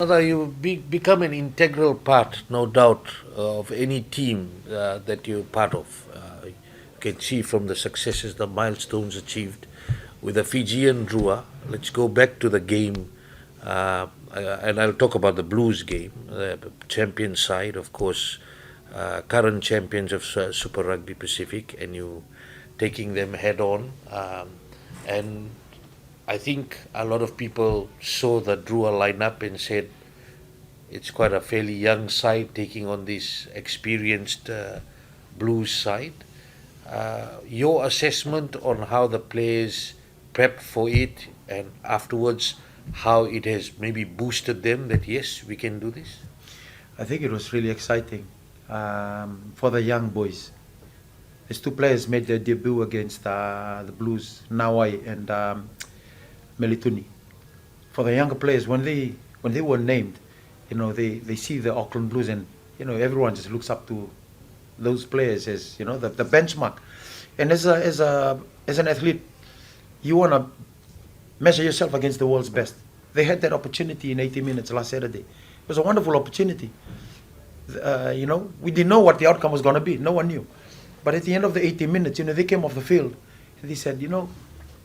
Although you become an integral part, no doubt, of any team that you're part of. You can see from the successes, the milestones achieved with the Fijian Drua. Let's go back to the game, and I'll talk about the Blues game, the champion side, of course, current champions of Super Rugby Pacific, and you taking them head on. And I think a lot of people saw the Drua lineup and said it's quite a fairly young side taking on this experienced Blues side. Your assessment on how the players prepped for it and afterwards how it has maybe boosted them that yes, we can do this? I think it was really exciting for the young boys. These two players made their debut against the Blues, Nawai and Melituni. For the younger players, when they were named, they see the Auckland Blues, and everyone just looks up to those players as the benchmark. And as an athlete, you want to measure yourself against the world's best. They had that opportunity in 80 minutes last Saturday. It was a wonderful opportunity. We didn't know what the outcome was going to be. No one knew. But at the end of the 80 minutes, they came off the field and they said,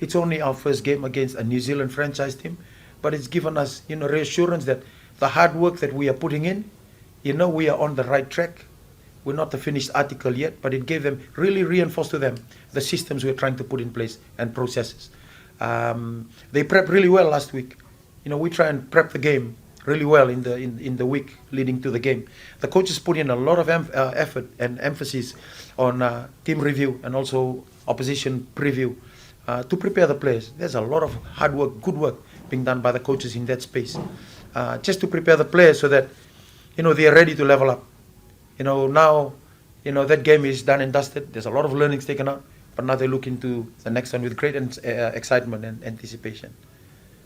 it's only our first game against a New Zealand franchise team, but it's given us, reassurance that the hard work that we are putting in, we are on the right track. We're not the finished article yet, but it gave them, really reinforced to them the systems we're trying to put in place and processes. They prepped really well last week. We try and prep the game really well in the week leading to the game. The coaches put in a lot of effort and emphasis on team review and also opposition preview to prepare the players. There's a lot of hard work, good work being done by the coaches in that space, just to prepare the players so that they are ready to level up. Now that game is done and dusted. There's a lot of learnings taken out, but now they look into the next one with great excitement and anticipation.